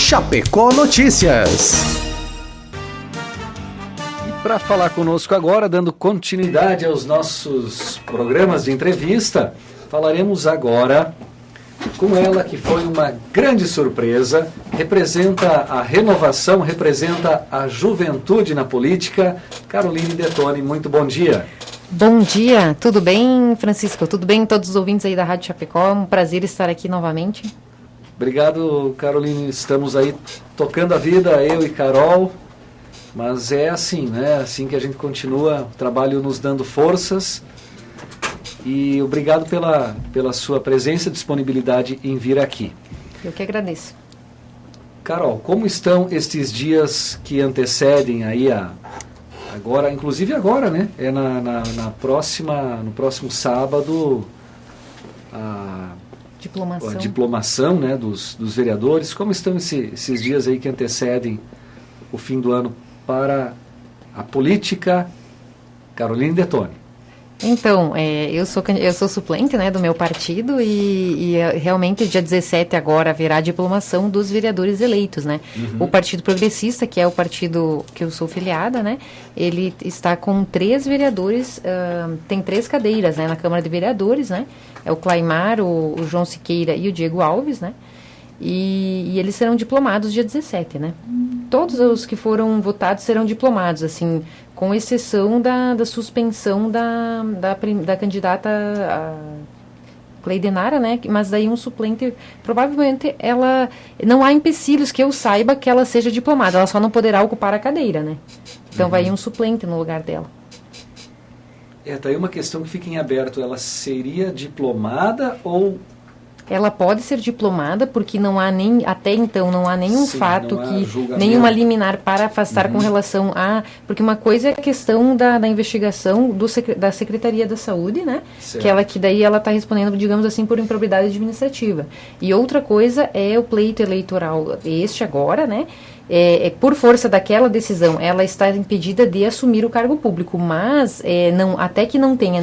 Chapecó Notícias. E para falar conosco agora, dando continuidade aos nossos programas de entrevista, falaremos agora com ela, que foi uma grande surpresa, representa a renovação, representa a juventude na política. Caroline Detoni, muito bom dia. Bom dia, tudo bem, Francisco? Tudo bem, todos os ouvintes aí da Rádio Chapecó? É um prazer estar aqui novamente. Obrigado, Caroline. Estamos aí tocando a vida, eu e Carol, mas é assim, né? Assim que a gente continua, o trabalho nos dando forças. E obrigado pela sua presença e disponibilidade em vir aqui. Eu que agradeço. Carol, como estão estes dias que antecedem aí agora, inclusive agora, né? É no próximo sábado, a diplomação, né, dos vereadores. Como estão esses dias aí que antecedem o fim do ano para a política? Caroline Detoni. Então, eu sou suplente, né, do meu partido e realmente dia 17 agora haverá a diplomação dos vereadores eleitos, né? Uhum. O Partido Progressista, que é o partido que eu sou filiada, né? Ele está com 3 vereadores, tem 3 cadeiras, né, na Câmara de Vereadores, né? É o Claimar, o João Siqueira e o Diego Alves, né? E eles serão diplomados dia 17, né? Todos os que foram votados serão diplomados, assim, com exceção da suspensão da candidata Cleidenara, né? Mas daí um suplente, provavelmente ela, não há empecilhos que eu saiba que ela seja diplomada, ela só não poderá ocupar a cadeira, né? Então vai ir um suplente no lugar dela. Tá aí uma questão que fica em aberto, ela seria diplomada ou... Ela pode ser diplomada, porque não há até então não há nenhum fato, nenhuma liminar para afastar com relação a... Porque uma coisa é a questão da investigação da Secretaria da Saúde, né? Que daí ela está respondendo, digamos assim, por improbidade administrativa. E outra coisa é o pleito eleitoral, este agora, né? Por força daquela decisão, ela está impedida de assumir o cargo público, mas até que não tenha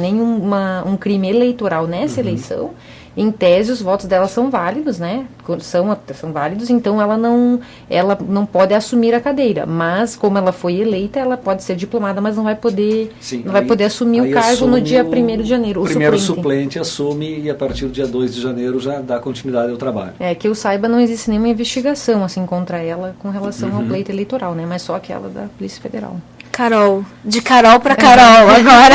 um crime eleitoral nessa eleição, em tese os votos dela são válidos, né? São válidos, então ela não pode assumir a cadeira, mas como ela foi eleita, ela pode ser diplomada, mas não vai poder, poder assumir o cargo no dia 1º de janeiro. O primeiro suplente assume e a partir do dia 2 de janeiro já dá continuidade ao trabalho. Que eu saiba, não existe nenhuma investigação assim contra ela com relação ao pleito eleitoral, né? Mas só aquela da Polícia Federal. Carol, de Carol para Carol agora.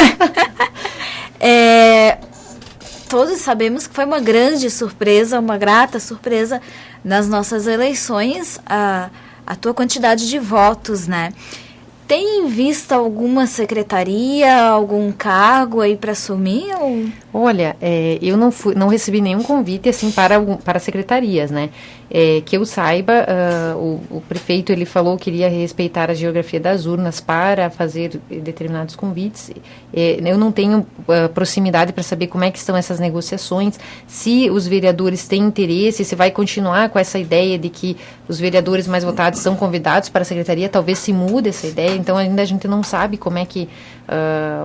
Todos sabemos que foi uma grande surpresa, uma grata surpresa nas nossas eleições, a tua quantidade de votos, né? Tem em vista alguma secretaria, algum cargo aí para assumir? Ou... Olha, eu não recebi nenhum convite assim para secretarias, né? Que eu saiba, o prefeito ele falou que iria respeitar a geografia das urnas para fazer determinados convites. Eu não tenho proximidade para saber como é que estão essas negociações, se os vereadores têm interesse, se vai continuar com essa ideia de que os vereadores mais votados são convidados para a secretaria, talvez se mude essa ideia, então ainda a gente não sabe como é que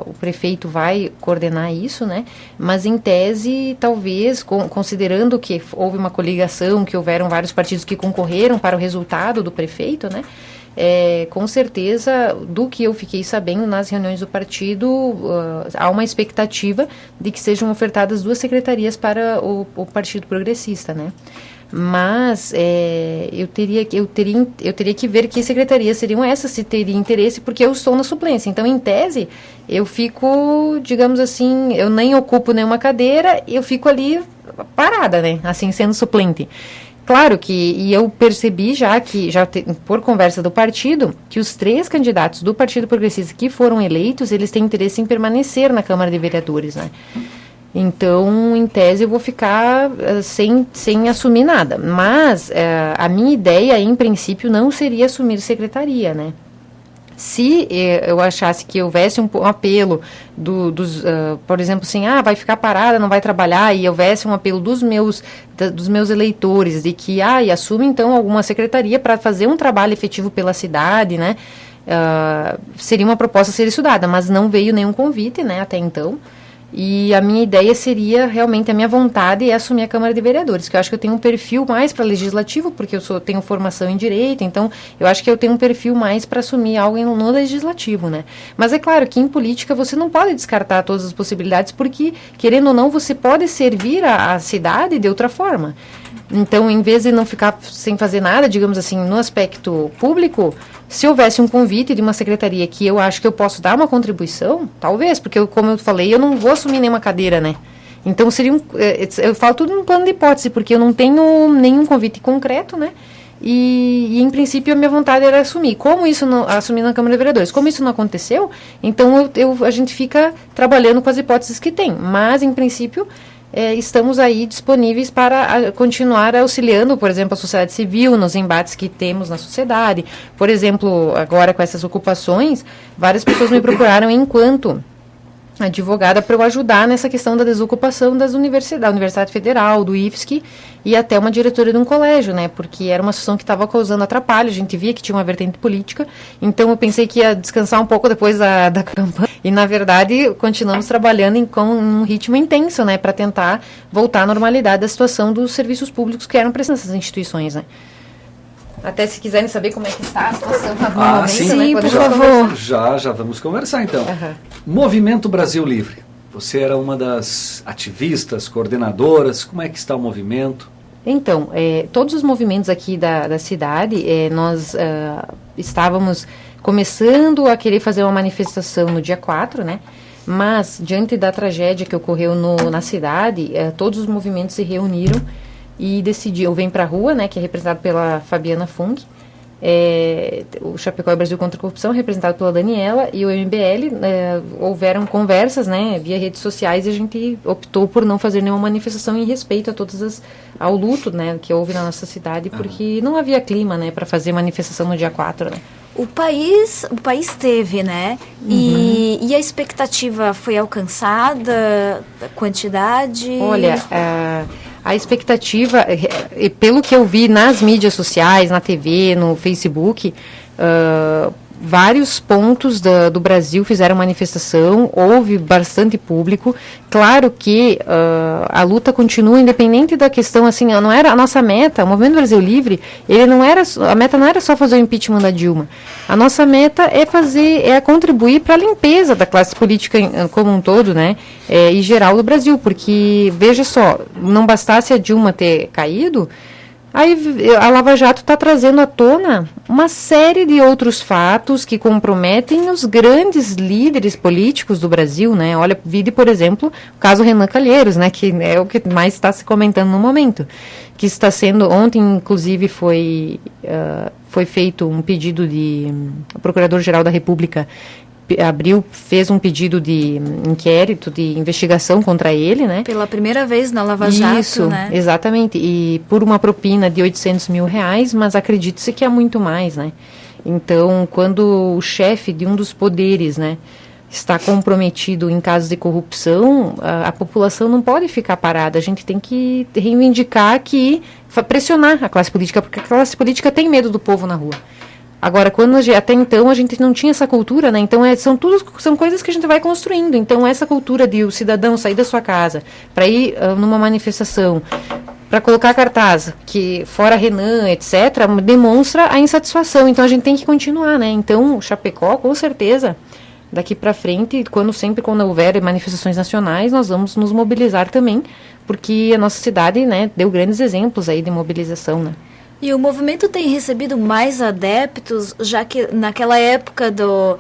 o prefeito vai coordenar isso, né? Mas em tese, talvez, considerando que houve uma coligação, que houveram vários partidos que concorreram para o resultado do prefeito, né? Com certeza, do que eu fiquei sabendo nas reuniões do partido, há uma expectativa de que sejam ofertadas 2 secretarias para o Partido Progressista, né? Mas eu teria que ver que secretarias seriam essas, se teria interesse, porque eu estou na suplência. Então, em tese, eu fico, digamos assim, eu nem ocupo nenhuma cadeira, eu fico ali parada, né? Assim, sendo suplente. Claro e eu percebi por conversa do partido, que os 3 candidatos do Partido Progressista que foram eleitos, eles têm interesse em permanecer na Câmara de Vereadores, né? Então, em tese, eu vou ficar sem assumir nada. Mas a minha ideia, em princípio, não seria assumir secretaria, né? Se eu achasse que houvesse um apelo por exemplo, assim, vai ficar parada, não vai trabalhar, e houvesse um apelo dos meus eleitores de que, assume então alguma secretaria para fazer um trabalho efetivo pela cidade, né? Seria uma proposta a ser estudada, mas não veio nenhum convite, né, até então. E a minha ideia seria, realmente, a minha vontade é assumir a Câmara de Vereadores, que eu acho que eu tenho um perfil mais para legislativo, porque tenho formação em direito, então eu acho que eu tenho um perfil mais para assumir algo no legislativo, né? Mas é claro que em política você não pode descartar todas as possibilidades, porque, querendo ou não, você pode servir a cidade de outra forma. Então, em vez de não ficar sem fazer nada, digamos assim, no aspecto público, se houvesse um convite de uma secretaria que eu acho que eu posso dar uma contribuição, talvez, porque, como eu falei, eu não vou assumir nenhuma cadeira, né? Então, seria eu falo tudo num plano de hipótese, porque eu não tenho nenhum convite concreto, né? E em princípio, a minha vontade era assumir. Assumir na Câmara de Vereadores. Como isso não aconteceu, então a gente fica trabalhando com as hipóteses que tem. Mas, em princípio, estamos aí disponíveis para continuar auxiliando, por exemplo, a sociedade civil nos embates que temos na sociedade. Por exemplo, agora com essas ocupações, várias pessoas me procuraram enquanto advogada para eu ajudar nessa questão da desocupação da Universidade Federal, do IFSC e até uma diretora de um colégio, né? Porque era uma situação que estava causando atrapalho, a gente via que tinha uma vertente política, então eu pensei que ia descansar um pouco depois da campanha e, na verdade, continuamos trabalhando com um ritmo intenso, né? Para tentar voltar à normalidade da situação dos serviços públicos que eram prestados nessas instituições, né? Até se quiserem saber como é que está a situação atualmente, sim, né? por favor. Já vamos conversar então. Movimento Brasil Livre. Você era uma das ativistas, coordenadoras. Como é que está o movimento? Então, todos os movimentos aqui da cidade, nós estávamos começando a querer fazer uma manifestação no dia 4, né? Mas, diante da tragédia que ocorreu na cidade, todos os movimentos se reuniram e decidiu, Vem Pra Rua, né, que é representado pela Fabiana Funk, o Chapecó e Brasil contra a Corrupção, representado pela Daniela, e o MBL, houveram conversas, né, via redes sociais, e a gente optou por não fazer nenhuma manifestação em respeito ao luto, né, que houve na nossa cidade, porque não havia clima, né, para fazer manifestação no dia 4, né. O país teve, né? E a expectativa foi alcançada? A quantidade? Olha, a expectativa, pelo que eu vi nas mídias sociais, na TV, no Facebook, vários pontos do Brasil fizeram manifestação, houve bastante público. Claro que a luta continua, independente da questão, assim, não era a nossa meta, o Movimento Brasil Livre, a meta não era só fazer o impeachment da Dilma. A nossa meta é contribuir para a limpeza da classe política como um todo, né, e geral do Brasil, porque, veja só, não bastasse a Dilma ter caído, aí a Lava Jato está trazendo à tona uma série de outros fatos que comprometem os grandes líderes políticos do Brasil, né? Olha, vide, por exemplo, o caso Renan Calheiros, né? Que é o que mais está se comentando no momento. Que está sendo, ontem, inclusive, foi feito um pedido o Procurador-Geral da República fez um pedido de inquérito, de investigação contra ele, né? Pela primeira vez na Lava Jato, isso, né? Exatamente, e por uma propina de R$800 mil, mas acredite-se que é muito mais, né? Então, quando o chefe de um dos poderes, né, está comprometido em casos de corrupção, a população não pode ficar parada, a gente tem que reivindicar pressionar a classe política, porque a classe política tem medo do povo na rua. Agora, até então a gente não tinha essa cultura, né? Então são coisas que a gente vai construindo. Então essa cultura de o cidadão sair da sua casa para ir numa manifestação, para colocar cartaz, que fora Renan, etc., demonstra a insatisfação. Então a gente tem que continuar, né? Então o Chapecó, com certeza, daqui para frente, quando houver manifestações nacionais, nós vamos nos mobilizar também, porque a nossa cidade, né, deu grandes exemplos aí de mobilização, né? E o movimento tem recebido mais adeptos, já que naquela época do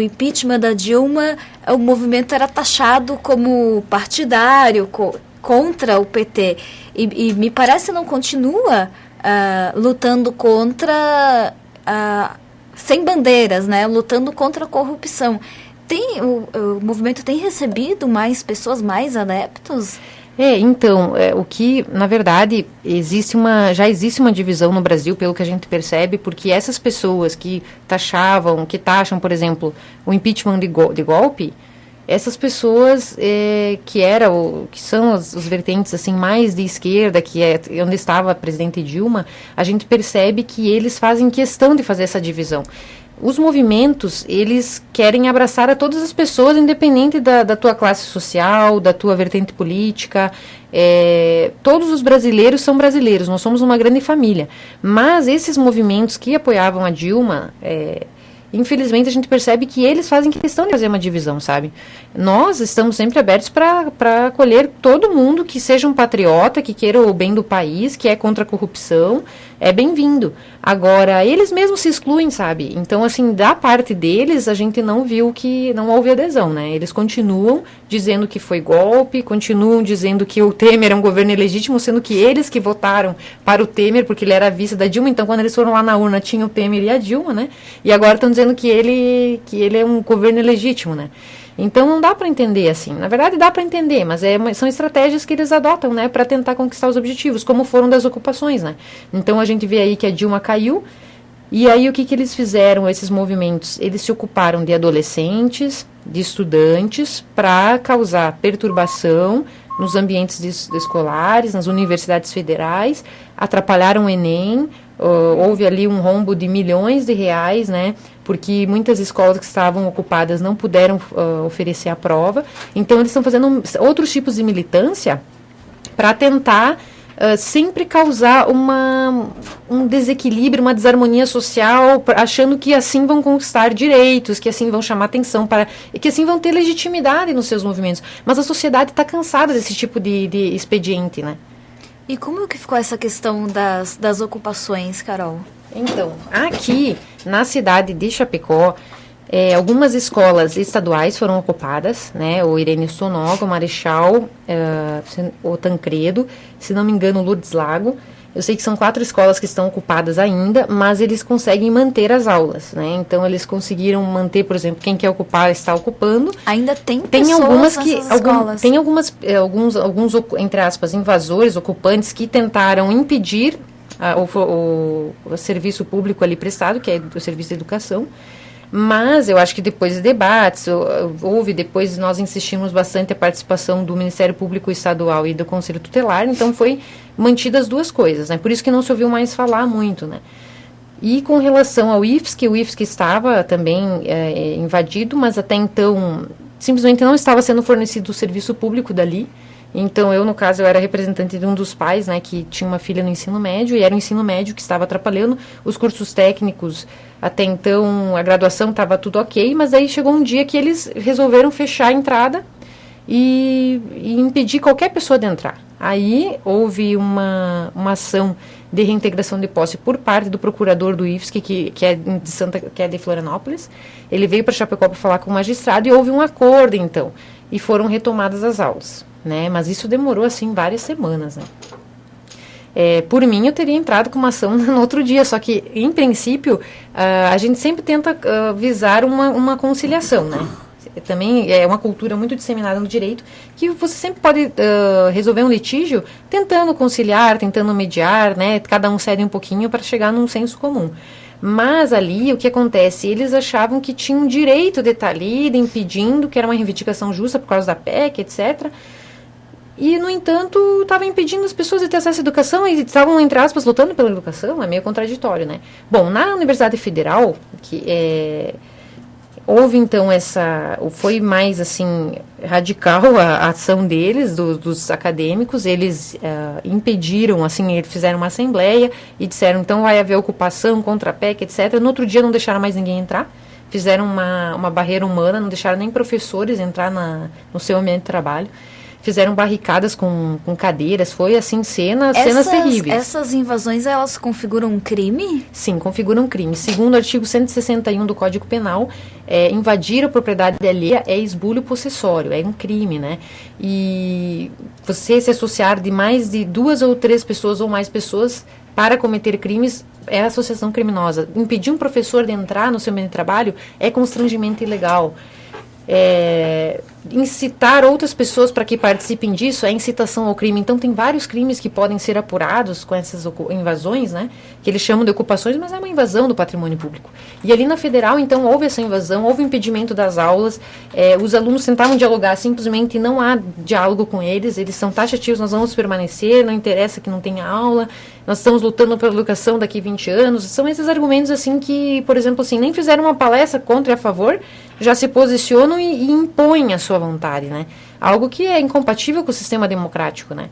impeachment da Dilma, o movimento era taxado como partidário, contra o PT. E me parece não continua lutando contra, sem bandeiras, né? Lutando contra a corrupção. O movimento tem recebido mais pessoas, mais adeptos? Então, o que, na verdade, já existe uma divisão no Brasil, pelo que a gente percebe, porque essas pessoas que taxam, por exemplo, o impeachment de golpe, essas pessoas que são os vertentes assim, mais de esquerda, que é onde estava a presidente Dilma, a gente percebe que eles fazem questão de fazer essa divisão. os movimentos, eles querem abraçar a todas as pessoas, independente da tua classe social, da tua vertente política. Todos os brasileiros são brasileiros, nós somos uma grande família. Mas esses movimentos que apoiavam a Dilma, infelizmente a gente percebe que eles fazem questão de fazer uma divisão, sabe? Nós estamos sempre abertos para acolher todo mundo que seja um patriota, que queira o bem do país, que é contra a corrupção, é bem-vindo. Agora, eles mesmos se excluem, sabe? Então, assim, da parte deles, a gente não viu que não houve adesão, né? Eles continuam dizendo que foi golpe, continuam dizendo que o Temer é um governo ilegítimo, sendo que eles que votaram para o Temer, porque ele era vice da Dilma. Então, quando eles foram lá na urna, tinha o Temer e a Dilma, né? E agora estão dizendo que ele é um governo ilegítimo, né? Então não dá para entender assim. Na verdade dá para entender, mas são estratégias que eles adotam, né, para tentar conquistar os objetivos, como foram das ocupações, né? Então a gente vê aí que a Dilma caiu, e aí o que eles fizeram, esses movimentos? Eles se ocuparam de adolescentes, de estudantes, para causar perturbação nos ambientes escolares, nas universidades federais, atrapalharam o Enem. Houve ali um rombo de milhões de reais, né, porque muitas escolas que estavam ocupadas não puderam oferecer a prova. Então, eles estão fazendo outros tipos de militância para tentar sempre causar um desequilíbrio, uma desarmonia social, achando que assim vão conquistar direitos, que assim vão chamar atenção, e que assim vão ter legitimidade nos seus movimentos. Mas a sociedade está cansada desse tipo de expediente, né? E como que ficou essa questão das ocupações, Carol? Então, aqui na cidade de Chapecó, algumas escolas estaduais foram ocupadas, né? O Irene Sonoga, o Marechal, o Tancredo, se não me engano, o Lourdes Lago. Eu sei que são 4 escolas que estão ocupadas ainda, mas eles conseguem manter as aulas, né? Então, eles conseguiram manter, por exemplo, quem quer ocupar está ocupando. Ainda tem pessoas nessas escolas. Tem alguns, entre aspas, invasores, ocupantes, que tentaram impedir o serviço público ali prestado, que é o serviço de educação. Mas eu acho que depois de debates, depois nós insistimos bastante a participação do Ministério Público Estadual e do Conselho Tutelar, então foi mantidas as duas coisas, né? Por isso que não se ouviu mais falar muito, né? E com relação ao IFSC, o IFSC estava também invadido, mas até então simplesmente não estava sendo fornecido o serviço público dali. Então, no caso, eu era representante de um dos pais, né, que tinha uma filha no ensino médio, e era o ensino médio que estava atrapalhando. Os cursos técnicos, até então, a graduação estava tudo ok, mas aí chegou um dia que eles resolveram fechar a entrada e impedir qualquer pessoa de entrar. Aí, houve uma ação de reintegração de posse por parte do procurador do IFSC, que é de Florianópolis. Ele veio para Chapecó para falar com o magistrado e houve um acordo, então, e foram retomadas as aulas. Né? Mas isso demorou, assim, várias semanas, né? Por mim, eu teria entrado com uma ação no outro dia, só que, em princípio, a gente sempre tenta visar uma conciliação, né? Também é uma cultura muito disseminada no direito, que você sempre pode resolver um litígio tentando conciliar, tentando mediar, né? Cada um cede um pouquinho para chegar num senso comum. Mas ali, o que acontece? Eles achavam que tinham direito de estar ali, impedindo, que era uma reivindicação justa por causa da PEC, etc., e, no entanto, estava impedindo as pessoas de ter acesso à educação e estavam, entre aspas, lutando pela educação. É meio contraditório, né? Bom, na Universidade Federal, houve, então, foi mais, assim, radical a ação deles, dos acadêmicos. Eles impediram, assim, eles fizeram uma assembleia e disseram, então, vai haver ocupação contra a PEC, etc. No outro dia, não deixaram mais ninguém entrar. Fizeram uma barreira humana, não deixaram nem professores entrar no seu ambiente de trabalho. Fizeram barricadas com cadeiras, foi assim, cenas terríveis. Essas invasões, elas configuram um crime? Sim, configuram um crime. Segundo o artigo 161 do Código Penal, invadir a propriedade alheia é esbulho possessório, é um crime, né? E você se associar de mais de 2 ou 3 pessoas ou mais pessoas para cometer crimes é associação criminosa. Impedir um professor de entrar no seu meio de trabalho é constrangimento ilegal. Incitar outras pessoas para que participem disso é incitação ao crime. Então tem vários crimes que podem ser apurados com essas invasões, né, que eles chamam de ocupações, mas é uma invasão do patrimônio público. E ali na Federal, então, houve essa invasão, houve impedimento das aulas, os alunos tentavam dialogar, simplesmente não há diálogo com eles, eles são taxativos, nós vamos permanecer, não interessa que não tenha aula, nós estamos lutando pela educação daqui 20 anos. São esses argumentos, assim, que, por exemplo, assim, nem fizeram uma palestra contra e a favor, já se posicionam e impõem a sua vontade, né? Algo que é incompatível com o sistema democrático, né?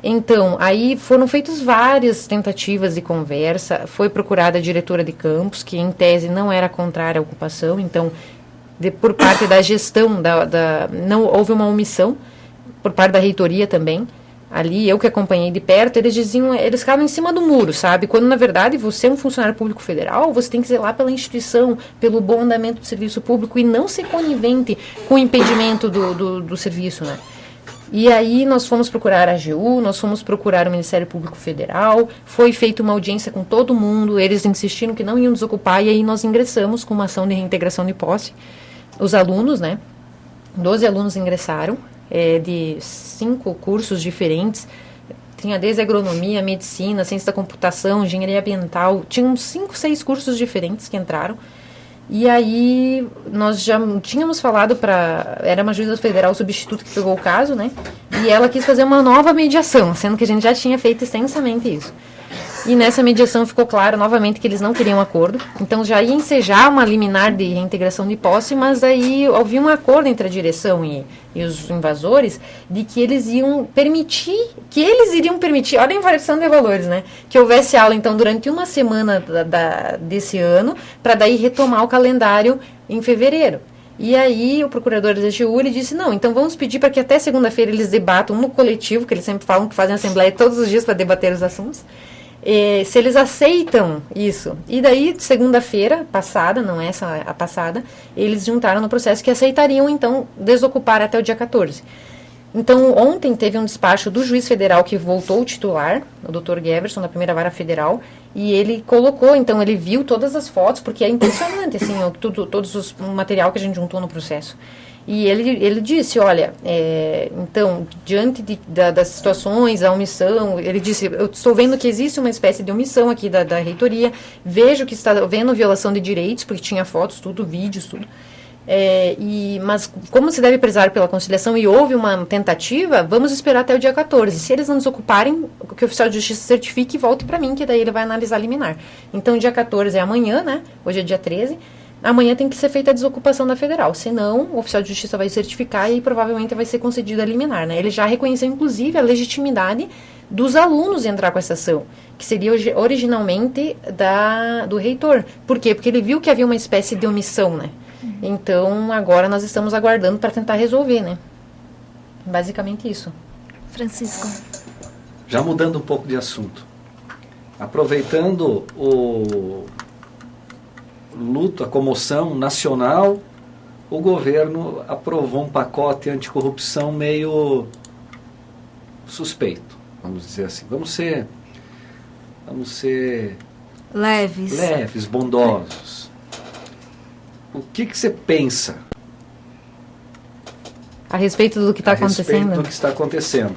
Então, aí foram feitas várias tentativas de conversa, foi procurada a diretora de campus, que em tese não era contrária à ocupação, então, por parte da gestão, não houve uma omissão, por parte da reitoria também. Ali, eu que acompanhei de perto, eles diziam, eles ficavam em cima do muro, sabe? Quando, na verdade, você é um funcionário público federal, você tem que zelar pela instituição, pelo bom andamento do serviço público e não ser conivente com o impedimento do serviço, né? E aí nós fomos procurar a AGU, nós fomos procurar o Ministério Público Federal, foi feita uma audiência com todo mundo, eles insistiram que não iam desocupar, e aí nós ingressamos com uma ação de reintegração de posse. Os alunos, né? 12 alunos ingressaram, de 5 cursos diferentes, tinha desde agronomia, medicina, ciência da computação, engenharia ambiental, tinham 5, 6 cursos diferentes que entraram. E aí, nós já tínhamos falado era uma juíza federal substituta que pegou o caso, né? E ela quis fazer uma nova mediação, sendo que a gente já tinha feito extensamente isso. E nessa mediação ficou claro, novamente, que eles não queriam acordo. Então, já ia ensejar uma liminar de reintegração de posse, mas aí havia um acordo entre a direção e os invasores de que eles iriam permitir, olha a inversão de valores, né? Que houvesse aula, então, durante uma semana desse ano, para daí retomar o calendário em fevereiro. E aí, o procurador da AGU, ele disse, não, então vamos pedir para que até segunda-feira eles debatam no coletivo, que eles sempre falam que fazem assembleia todos os dias para debater os assuntos, se eles aceitam isso. E daí, segunda-feira passada, não essa a passada, eles juntaram no processo que aceitariam, então, desocupar até o dia 14. Então, ontem teve um despacho do juiz federal que voltou o titular, o Dr. Geverson, da primeira vara federal, e ele colocou, então, ele viu todas as fotos, porque é impressionante, assim, o material que a gente juntou no processo. E ele disse, olha, então, diante das situações, a omissão, ele disse, eu estou vendo que existe uma espécie de omissão aqui da reitoria, vejo que está havendo violação de direitos, porque tinha fotos, tudo, vídeos, tudo. Mas como se deve prezar pela conciliação e houve uma tentativa, vamos esperar até o dia 14. Se eles não desocuparem, que o oficial de justiça certifique e volte para mim, que daí ele vai analisar a liminar. Então, dia 14 é amanhã, né? Hoje é dia 13. Amanhã tem que ser feita a desocupação da federal, senão o oficial de justiça vai certificar e provavelmente vai ser concedida a liminar, né? Ele já reconheceu, inclusive, a legitimidade dos alunos de entrar com essa ação, que seria originalmente do reitor. Por quê? Porque ele viu que havia uma espécie de omissão, né? Então, agora nós estamos aguardando para tentar resolver, né? Basicamente isso. Francisco. Já mudando um pouco de assunto, aproveitando o luto, a comoção nacional, o governo aprovou um pacote anticorrupção meio suspeito, vamos dizer assim. Vamos ser leves, bondosos. O que você pensa a respeito do que está acontecendo? A respeito do que está acontecendo,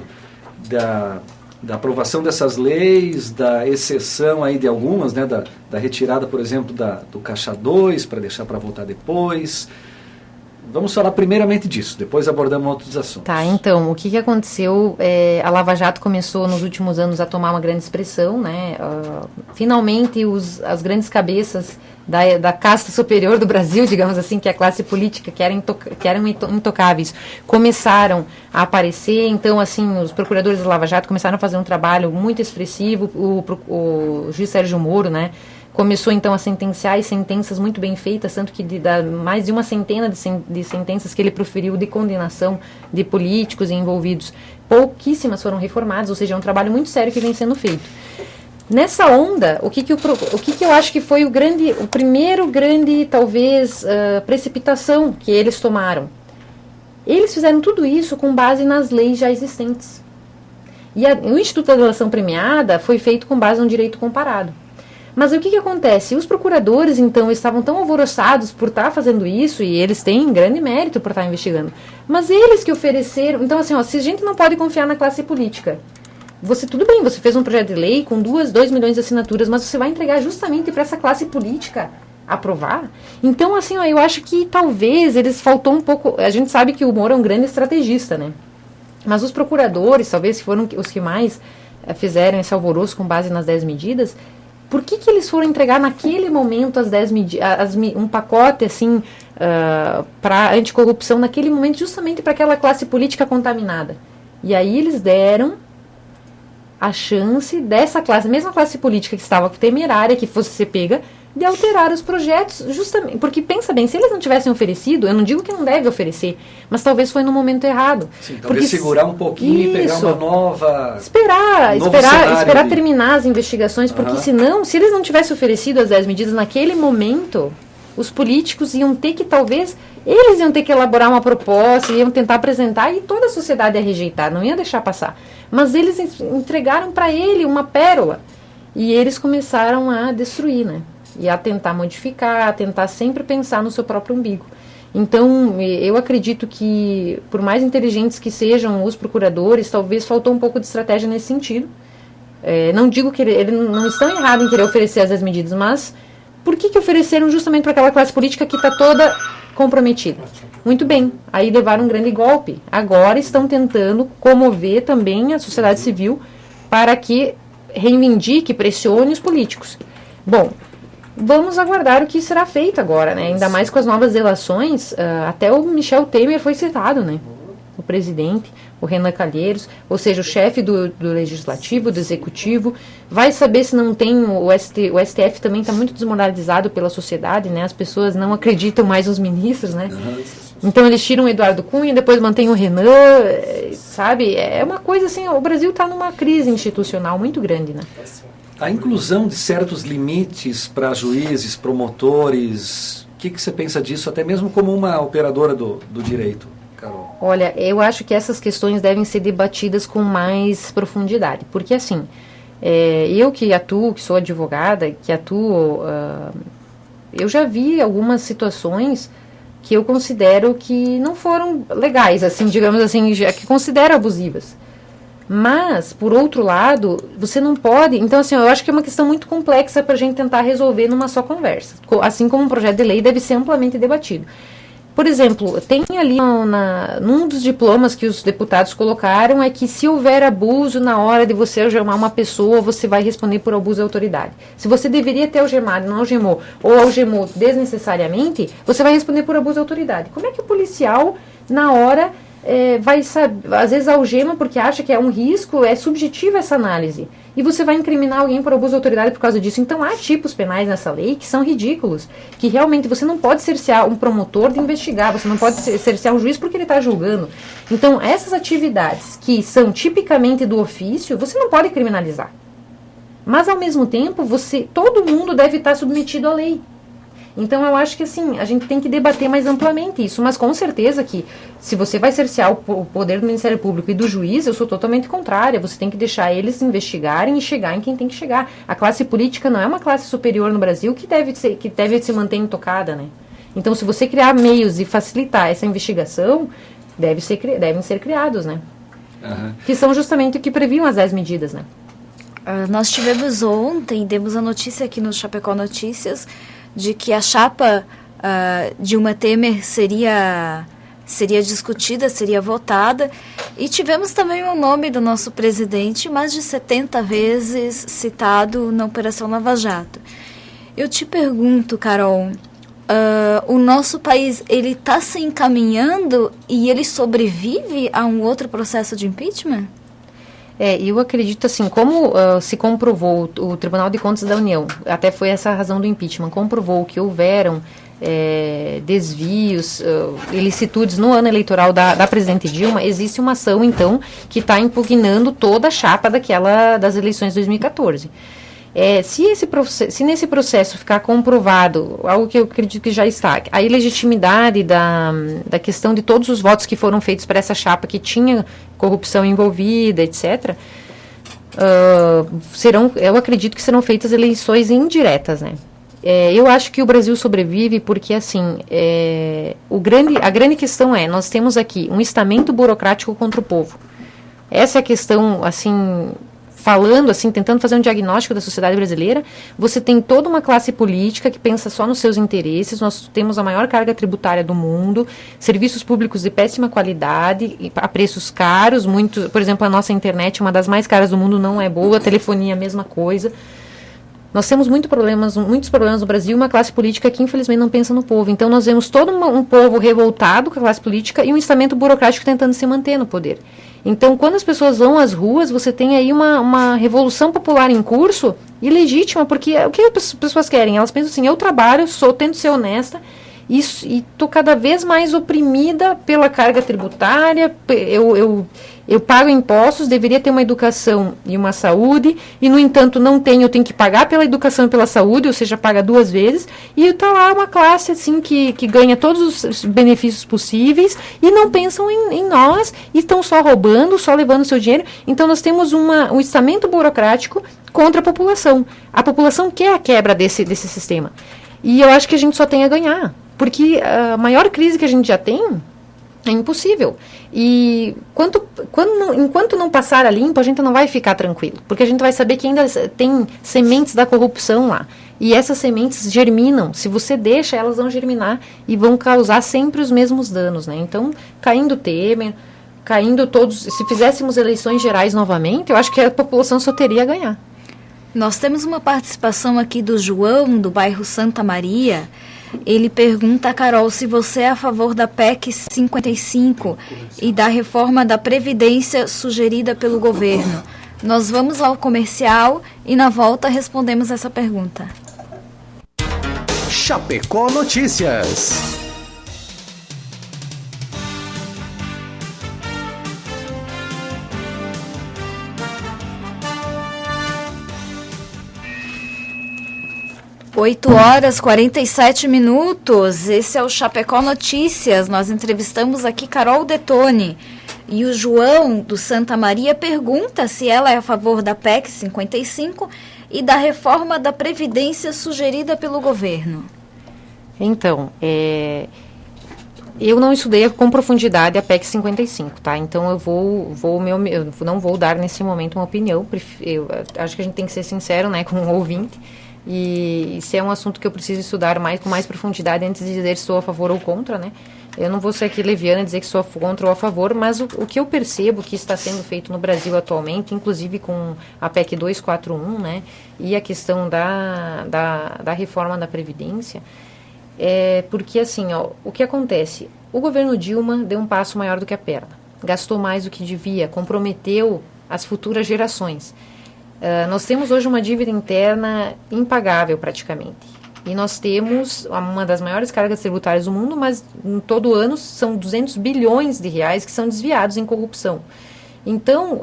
da aprovação dessas leis, da exceção aí de algumas, né, da retirada, por exemplo, do Caixa 2, para deixar para votar depois. Vamos falar primeiramente disso, depois abordamos outros assuntos. Tá, então, o que aconteceu, a Lava Jato começou nos últimos anos a tomar uma grande expressão, né? Finalmente, as grandes cabeças da casta superior do Brasil, digamos assim, que é a classe política, que eram intocáveis, começaram a aparecer. Então, assim, os procuradores da Lava Jato começaram a fazer um trabalho muito expressivo. O juiz Sérgio Moro, né, começou, então, a sentenciar, e sentenças muito bem feitas, tanto que mais de uma centena de sentenças que ele proferiu de condenação de políticos envolvidos, pouquíssimas foram reformadas, ou seja, é um trabalho muito sério que vem sendo feito. Nessa onda, o que eu acho que foi o primeiro grande, talvez, precipitação que eles tomaram? Eles fizeram tudo isso com base nas leis já existentes. E o Instituto da Delação Premiada foi feito com base no direito comparado. Mas o que acontece? Os procuradores, então, estavam tão alvoroçados por estar fazendo isso, e eles têm grande mérito por estar investigando, mas eles que ofereceram... Então, assim, se a gente não pode confiar na classe política, tudo bem, você fez um projeto de lei com 2 milhões de assinaturas, mas você vai entregar justamente para essa classe política aprovar? Então, assim, eu acho que talvez eles faltou um pouco... A gente sabe que o Moro é um grande estrategista, né? Mas os procuradores, talvez, foram os que mais fizeram esse alvoroço com base nas 10 medidas, por que eles foram entregar naquele momento as 10 um pacote assim para anticorrupção naquele momento, justamente para aquela classe política contaminada? E aí eles deram a chance dessa classe, mesma classe política que estava temerária que fosse ser pega, de alterar os projetos, justamente, porque pensa bem, se eles não tivessem oferecido, eu não digo que não deve oferecer, mas talvez foi no momento errado. Sim, talvez segurar um pouquinho e pegar uma nova... Esperar terminar as investigações, porque senão, se eles não tivessem oferecido as 10 medidas naquele momento, os políticos iam ter que, talvez, eles iam ter que elaborar uma proposta, iam tentar apresentar e toda a sociedade ia rejeitar, não ia deixar passar. Mas eles entregaram para ele uma pérola e eles começaram a destruir, né? E a tentar modificar, a tentar sempre pensar no seu próprio umbigo. Então, eu acredito que, por mais inteligentes que sejam os procuradores, talvez faltou um pouco de estratégia nesse sentido. Não digo que eles não estão errados em querer oferecer as medidas, mas por que ofereceram justamente para aquela classe política que está toda comprometida? Muito bem, aí levaram um grande golpe. Agora estão tentando comover também a sociedade civil para que reivindique, pressione os políticos. Bom, vamos aguardar o que será feito agora, né? Ainda mais com as novas eleições, até o Michel Temer foi citado, né? O presidente, o Renan Calheiros, ou seja, o chefe do Legislativo, do Executivo, vai saber se não tem, o STF também está muito desmoralizado pela sociedade, né? As pessoas não acreditam mais nos ministros, né? Então eles tiram o Eduardo Cunha, depois mantêm o Renan, sabe? É uma coisa assim, o Brasil está numa crise institucional muito grande, né? A inclusão de certos limites para juízes, promotores, o que você pensa disso, até mesmo como uma operadora do direito, Carol? Olha, eu acho que essas questões devem ser debatidas com mais profundidade, porque assim, eu que atuo, que sou advogada, que atuo, eu já vi algumas situações que eu considero que não foram legais, assim, digamos assim, que considero abusivas. Mas, por outro lado, você não pode... Então, assim, eu acho que é uma questão muito complexa para a gente tentar resolver numa só conversa. Assim como um projeto de lei deve ser amplamente debatido. Por exemplo, tem ali num dos diplomas que os deputados colocaram é que se houver abuso na hora de você algemar uma pessoa, você vai responder por abuso de autoridade. Se você deveria ter algemado e não algemou, ou algemou desnecessariamente, você vai responder por abuso de autoridade. Como é que o policial, na hora... vai saber, às vezes algema porque acha que é um risco, é subjetiva essa análise. E você vai incriminar alguém por abuso de autoridade por causa disso. Então há tipos penais nessa lei que são ridículos, que realmente você não pode cercear um promotor de investigar, você não pode cercear um juiz porque ele está julgando. Então essas atividades que são tipicamente do ofício, você não pode criminalizar. Mas ao mesmo tempo, todo mundo deve estar submetido à lei. Então, eu acho que, assim, a gente tem que debater mais amplamente isso, mas com certeza que, se você vai cercear o poder do Ministério Público e do juiz, eu sou totalmente contrária. Você tem que deixar eles investigarem e chegar em quem tem que chegar. A classe política não é uma classe superior no Brasil que deve se manter intocada, né? Então, se você criar meios e facilitar essa investigação, devem ser criados, né? Que são justamente o que previam as 10 medidas, né? Nós tivemos ontem, demos a notícia aqui no Chapecó Notícias, de que a chapa Dilma Temer seria discutida, seria votada, e tivemos também o nome do nosso presidente mais de 70 vezes citado na Operação Lava Jato. Eu te pergunto, Carol, o nosso país, ele está se encaminhando e ele sobrevive a um outro processo de impeachment? Eu acredito assim, como se comprovou, o Tribunal de Contas da União, até foi essa a razão do impeachment, comprovou que houveram desvios, ilicitudes no ano eleitoral da presidente Dilma, existe uma ação, então, que está impugnando toda a chapa das eleições de 2014. Se nesse processo ficar comprovado, algo que eu acredito que já está, a ilegitimidade da questão de todos os votos que foram feitos para essa chapa que tinha corrupção envolvida, etc., eu acredito que serão feitas eleições indiretas, né? Eu acho que o Brasil sobrevive porque, assim, a grande questão nós temos aqui um estamento burocrático contra o povo. Essa é a questão, assim, falando, assim, tentando fazer um diagnóstico da sociedade brasileira, você tem toda uma classe política que pensa só nos seus interesses, nós temos a maior carga tributária do mundo, serviços públicos de péssima qualidade, a preços caros, muito, por exemplo, a nossa internet, uma das mais caras do mundo, não é boa, a telefonia, a mesma coisa. Nós temos muitos problemas no Brasil e uma classe política que, infelizmente, não pensa no povo. Então, nós vemos todo um povo revoltado com a classe política e um estamento burocrático tentando se manter no poder. Então, quando as pessoas vão às ruas, você tem aí uma revolução popular em curso, ilegítima, porque o que as pessoas querem? Elas pensam assim, eu trabalho, tento ser honesta, e estou cada vez mais oprimida pela carga tributária, eu pago impostos, deveria ter uma educação e uma saúde, e, no entanto, não tenho, eu tenho que pagar pela educação e pela saúde, ou seja, paga 2 vezes, e está lá uma classe assim, que ganha todos os benefícios possíveis, e não pensam em nós, e estão só roubando, só levando seu dinheiro. Então, nós temos um estamento burocrático contra a população. A população quer a quebra desse sistema. E eu acho que a gente só tem a ganhar, porque a maior crise que a gente já tem é impossível. E enquanto não passar a limpo, a gente não vai ficar tranquilo, porque a gente vai saber que ainda tem sementes da corrupção lá. E essas sementes germinam. Se você deixa, elas vão germinar e vão causar sempre os mesmos danos, né? Então, caindo Temer, caindo todos... Se fizéssemos eleições gerais novamente, eu acho que a população só teria a ganhar. Nós temos uma participação aqui do João, do bairro Santa Maria. Ele pergunta a Carol se você é a favor da PEC 55 e da reforma da Previdência sugerida pelo governo. Nós vamos ao comercial e na volta respondemos essa pergunta. Chapecó Notícias. Oito horas 47 minutos. Esse é o Chapecó Notícias. Nós entrevistamos aqui Carol Detoni. E o João, do Santa Maria, pergunta se ela é a favor da PEC 55 e da reforma da Previdência sugerida pelo governo. Então, eu não estudei com profundidade a PEC 55, tá? Então, eu não vou dar nesse momento uma opinião. Eu acho que a gente tem que ser sincero, né, com o ouvinte. E se é um assunto que eu preciso estudar com mais profundidade antes de dizer se sou a favor ou contra, né? Eu não vou ser aqui leviana e dizer que sou contra ou a favor, mas o que eu percebo que está sendo feito no Brasil atualmente, inclusive com a PEC 241, né? E a questão da reforma da Previdência, porque assim, ó, o que acontece? O governo Dilma deu um passo maior do que a perna, gastou mais do que devia, comprometeu as futuras gerações. Nós temos hoje uma dívida interna impagável praticamente. E nós temos uma das maiores cargas tributárias do mundo, mas em todo ano são 200 bilhões de reais que são desviados em corrupção. Então,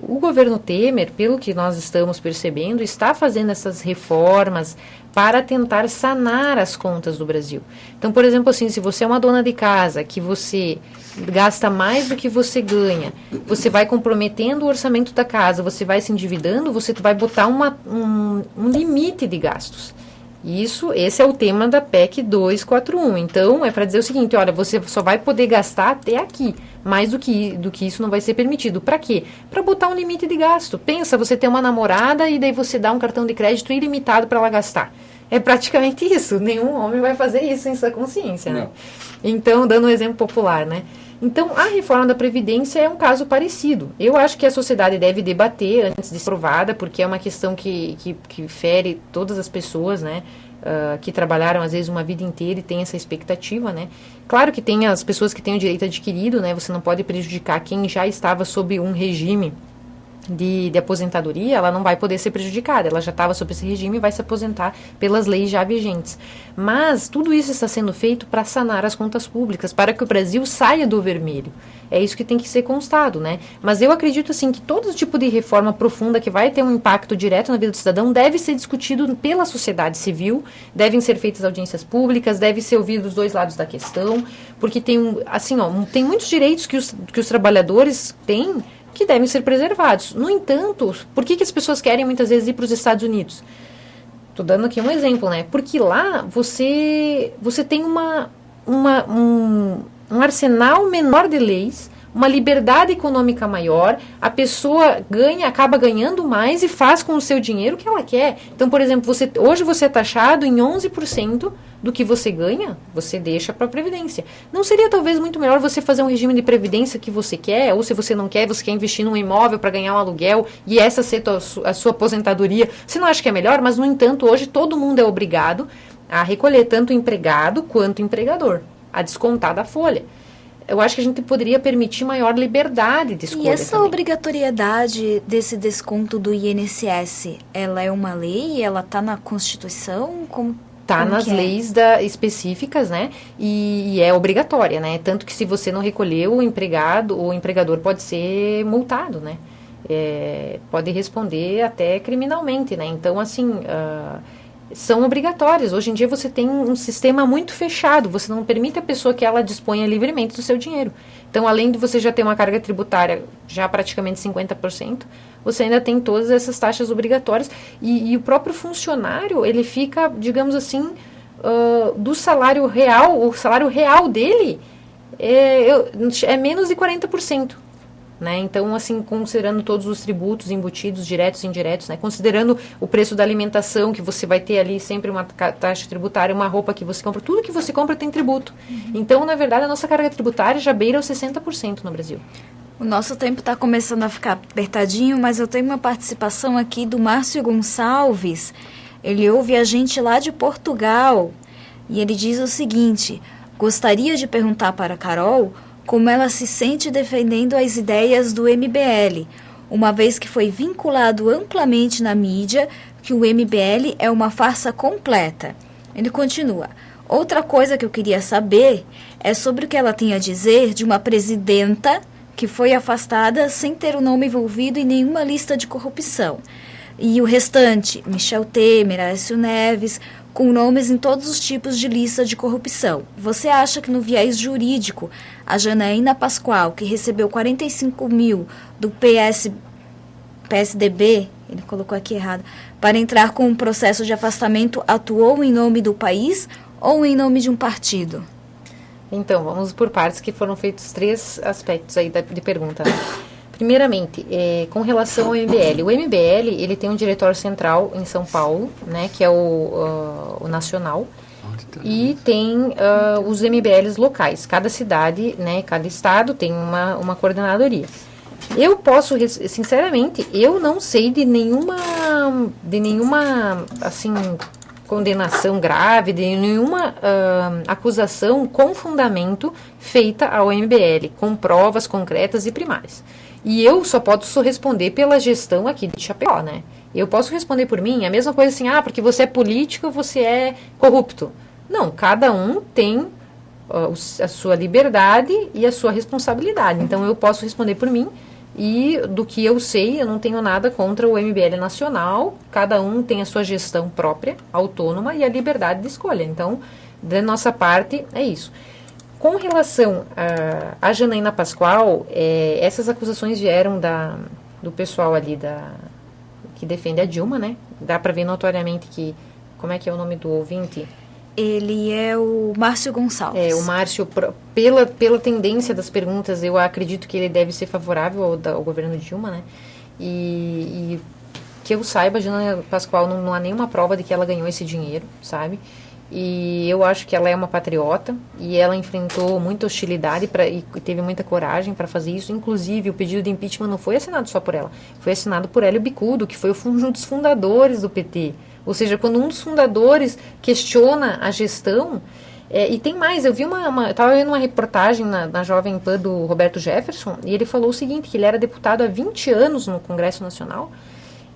o governo Temer, pelo que nós estamos percebendo, está fazendo essas reformas para tentar sanar as contas do Brasil. Então, por exemplo, assim, se você é uma dona de casa, que você gasta mais do que você ganha, você vai comprometendo o orçamento da casa, você vai se endividando, você vai botar um limite de gastos. Esse é o tema da PEC 241. Então, é para dizer o seguinte, olha, você só vai poder gastar até aqui. Mais do que isso não vai ser permitido. Para quê? Para botar um limite de gasto. Pensa, você tem uma namorada e daí você dá um cartão de crédito ilimitado para ela gastar. É praticamente isso. Nenhum homem vai fazer isso em sua consciência, né? Então, dando um exemplo popular, né? Então, a reforma da Previdência é um caso parecido. Eu acho que a sociedade deve debater antes de ser aprovada, porque é uma questão que fere todas as pessoas, né? Que trabalharam, às vezes, uma vida inteira e tem essa expectativa, né? Claro que tem as pessoas que têm o direito adquirido, né? Você não pode prejudicar quem já estava sob um regime de aposentadoria, ela não vai poder ser prejudicada, ela já estava sob esse regime e vai se aposentar pelas leis já vigentes. Mas tudo isso está sendo feito para sanar as contas públicas, para que o Brasil saia do vermelho. É isso que tem que ser constado, né? Mas eu acredito, assim, que todo tipo de reforma profunda que vai ter um impacto direto na vida do cidadão deve ser discutido pela sociedade civil, devem ser feitas audiências públicas, deve ser ouvido os dois lados da questão, porque tem muitos direitos que os trabalhadores têm que devem ser preservados. No entanto, por que as pessoas querem muitas vezes ir para os Estados Unidos? Estou dando aqui um exemplo, né? Porque lá você tem um arsenal menor de leis, uma liberdade econômica maior, a pessoa acaba ganhando mais e faz com o seu dinheiro o que ela quer. Então, por exemplo, hoje você é taxado em 11% do que você ganha, você deixa para a Previdência. Não seria talvez muito melhor você fazer um regime de Previdência que você quer, ou se você não quer, você quer investir num imóvel para ganhar um aluguel e essa ser a sua aposentadoria? Você não acha que é melhor? Mas, no entanto, hoje todo mundo é obrigado a recolher tanto o empregado quanto o empregador, a descontar da folha. Eu acho que a gente poderia permitir maior liberdade de escolha. E essa também. obrigatoriedade desse desconto do INSS, ela é uma lei? Ela está na Constituição? Está nas leis específicas, né? E é obrigatória, né? Tanto que se você não recolher, o empregador pode ser multado, né? Pode responder até criminalmente, né? Então, assim, são obrigatórias. Hoje em dia você tem um sistema muito fechado. Você não permite a pessoa que ela disponha livremente do seu dinheiro. Então, além de você já ter uma carga tributária já praticamente 50%, você ainda tem todas essas taxas obrigatórias e o próprio funcionário, ele fica, digamos assim, do salário real, o salário real dele é menos de 40%. Né? Então, assim, considerando todos os tributos embutidos, diretos e indiretos, né? Considerando o preço da alimentação, que você vai ter ali sempre uma taxa tributária, uma roupa que você compra, tudo que você compra tem tributo. Então, na verdade, a nossa carga tributária já beira os 60% no Brasil. O nosso tempo está começando a ficar apertadinho, mas eu tenho uma participação aqui do Márcio Gonçalves. Ele ouve a gente lá de Portugal e ele diz o seguinte: gostaria de perguntar para a Carol como ela se sente defendendo as ideias do MBL, uma vez que foi vinculado amplamente na mídia que o MBL é uma farsa completa. Ele continua: outra coisa que eu queria saber é sobre o que ela tem a dizer de uma presidenta que foi afastada sem ter o nome envolvido em nenhuma lista de corrupção. E o restante, Michel Temer, Aécio Neves, com nomes em todos os tipos de lista de corrupção. Você acha que no viés jurídico, a Janaína Pascoal, que recebeu 45 mil do PSDB, ele colocou aqui errado, para entrar com um processo de afastamento, atuou em nome do país ou em nome de um partido? Então, vamos por partes, que foram feitos 3 aspectos aí de pergunta, né? Primeiramente, com relação ao MBL. O MBL, ele tem um diretório central em São Paulo, né, que é o nacional, e tem os MBLs locais. Cada cidade, né, cada estado tem uma coordenadoria. Eu posso, sinceramente, eu não sei de nenhuma assim, condenação grave, de nenhuma acusação com fundamento feita ao MBL, com provas concretas e primárias. E eu só posso responder pela gestão aqui de Chapecó, né? Eu posso responder por mim, a mesma coisa assim, porque você é político, você é corrupto. Não, cada um tem a sua liberdade e a sua responsabilidade. Então, eu posso responder por mim e do que eu sei, eu não tenho nada contra o MBL nacional. Cada um tem a sua gestão própria, autônoma e a liberdade de escolha. Então, da nossa parte, é isso. Com relação a Janaína Pascoal, essas acusações vieram do pessoal ali que defende a Dilma, né? Dá para ver notoriamente que... Como é que é o nome do ouvinte? Ele é o Márcio Gonçalves. O Márcio, pela tendência das perguntas, eu acredito que ele deve ser favorável ao governo Dilma, né? E que eu saiba, a Janaína Pascoal não há nenhuma prova de que ela ganhou esse dinheiro, sabe? E eu acho que ela é uma patriota e ela enfrentou muita hostilidade e teve muita coragem para fazer isso. Inclusive, o pedido de impeachment não foi assinado só por ela, foi assinado por Hélio Bicudo, que foi um dos fundadores do PT. Ou seja, quando um dos fundadores questiona a gestão... e tem mais, eu estava vendo uma reportagem na Jovem Pan do Roberto Jefferson, e ele falou o seguinte, que ele era deputado há 20 anos no Congresso Nacional,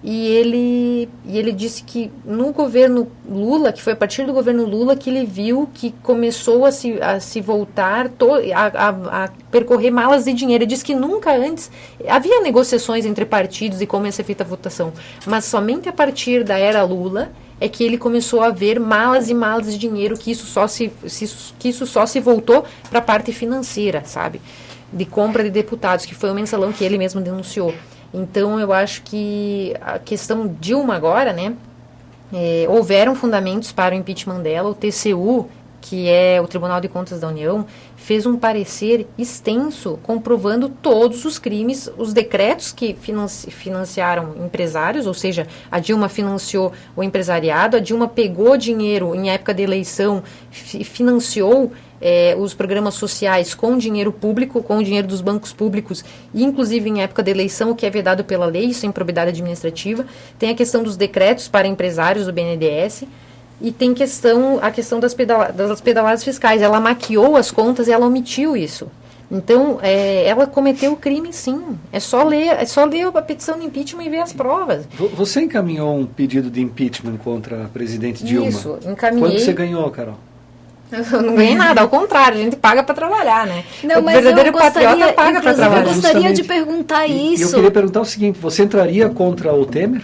e ele disse que no governo Lula, que foi a partir do governo Lula que ele viu que começou a se voltar, a percorrer malas de dinheiro. Ele disse que nunca antes havia negociações entre partidos e como ia ser feita a votação, mas somente a partir da era Lula é que ele começou a ver malas e malas de dinheiro, que isso só se voltou para a parte financeira, sabe? De compra de deputados, que foi o mensalão que ele mesmo denunciou. Então, eu acho que a questão Dilma agora, né, houveram fundamentos para o impeachment dela. O TCU, que é o Tribunal de Contas da União, fez um parecer extenso comprovando todos os crimes, os decretos que financiaram empresários, ou seja, a Dilma financiou o empresariado, a Dilma pegou dinheiro em época de eleição, financiou os programas sociais com dinheiro público, com o dinheiro dos bancos públicos, e inclusive em época de eleição, o que é vedado pela lei, isso é improbidade administrativa. Tem a questão dos decretos para empresários do BNDES, e tem a questão das pedaladas fiscais. Ela maquiou as contas e ela omitiu isso. Então, ela cometeu crime, sim. É só ler a petição de impeachment e ver as provas. Você encaminhou um pedido de impeachment contra a presidente Dilma? Isso, encaminhei. Quanto você ganhou, Carol? Eu não ganhei nada, ao contrário, a gente paga para trabalhar, né? Não, o mas verdadeiro eu gostaria, patriota paga para trabalhar. Eu gostaria de perguntar isso. Eu queria perguntar o seguinte, você entraria contra o Temer?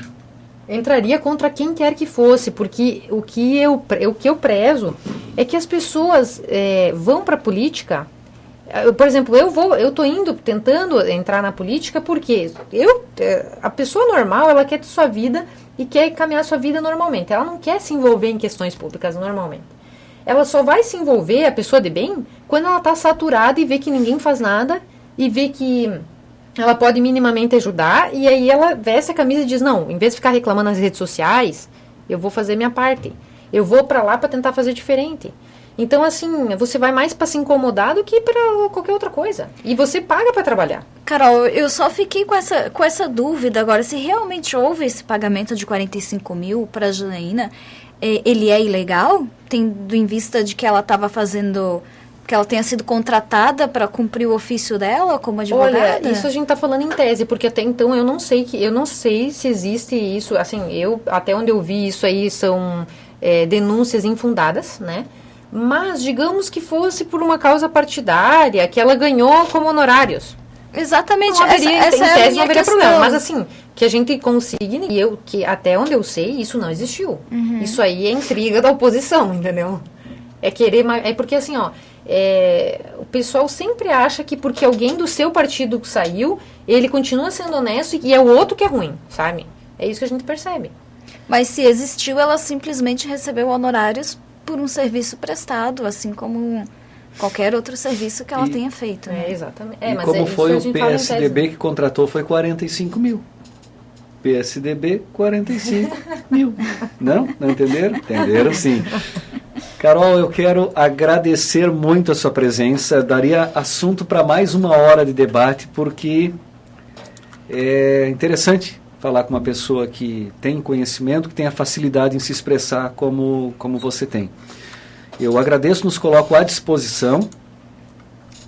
Entraria contra quem quer que fosse, porque o que eu prezo é que as pessoas vão para a política. Por exemplo, eu estou tentando entrar na política porque a pessoa normal, ela quer ter sua vida e quer caminhar sua vida normalmente. Ela não quer se envolver em questões públicas normalmente. Ela só vai se envolver, a pessoa de bem, quando ela está saturada e vê que ninguém faz nada e vê que ela pode minimamente ajudar, e aí ela veste a camisa e diz, não, em vez de ficar reclamando nas redes sociais, eu vou fazer minha parte. Eu vou para lá para tentar fazer diferente. Então, assim, você vai mais para se incomodar do que para qualquer outra coisa. E você paga para trabalhar. Carol, eu só fiquei com essa dúvida agora, se realmente houve esse pagamento de 45 mil para a Janaína, ele é ilegal, tendo em vista de que ela estava fazendo, que ela tenha sido contratada para cumprir o ofício dela como advogada? Olha, isso a gente está falando em tese, porque até então eu não sei se existe isso, assim, até onde eu vi isso aí são denúncias infundadas, né? Mas digamos que fosse por uma causa partidária, que ela ganhou como honorários. Exatamente, não haveria, essa em é a tese minha não haveria questão. problema, mas assim, que a gente consigne, que até onde eu sei, isso não existiu. Isso aí é intriga da oposição, entendeu? É porque assim, ó, o pessoal sempre acha que porque alguém do seu partido saiu, ele continua sendo honesto e é o outro que é ruim, sabe? É isso que a gente percebe. Mas se existiu, ela simplesmente recebeu honorários por um serviço prestado, assim como qualquer outro serviço que ela tenha feito. Né? Exatamente. E como foi o PSDB que contratou, foi 45 mil. PSDB, 45 mil. Não? Não entenderam? Entenderam, sim. Carol, eu quero agradecer muito a sua presença. Daria assunto para mais uma hora de debate, porque é interessante falar com uma pessoa que tem conhecimento, que tem a facilidade em se expressar como você tem. Eu agradeço, nos coloco à disposição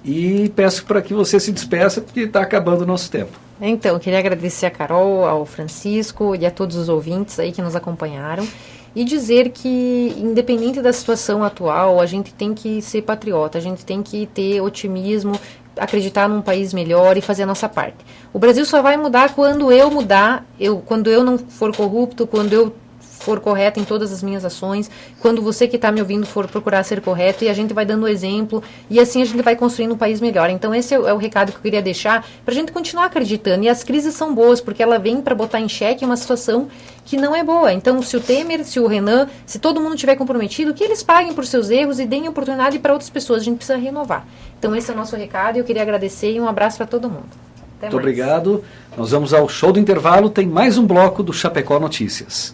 e peço para que você se despeça, porque está acabando o nosso tempo. Então, eu queria agradecer a Carol, ao Francisco e a todos os ouvintes aí que nos acompanharam e dizer que, independente da situação atual, a gente tem que ser patriota, a gente tem que ter otimismo, acreditar num país melhor e fazer a nossa parte. O Brasil só vai mudar quando eu mudar, quando eu não for corrupto, quando eu for correto em todas as minhas ações, quando você que está me ouvindo for procurar ser correto, e a gente vai dando exemplo, e assim a gente vai construindo um país melhor. Então esse é o recado que eu queria deixar, para a gente continuar acreditando. E as crises são boas, porque ela vem para botar em xeque uma situação que não é boa. Então se o Temer, se o Renan, se todo mundo estiver comprometido, que eles paguem por seus erros e deem oportunidade para outras pessoas. A gente precisa renovar. Então esse é o nosso recado, e eu queria agradecer e um abraço para todo mundo. Até Muito mais. obrigado. Nós vamos ao show do intervalo, tem mais um bloco do Chapecó Notícias.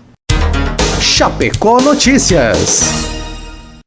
Chapecó Notícias.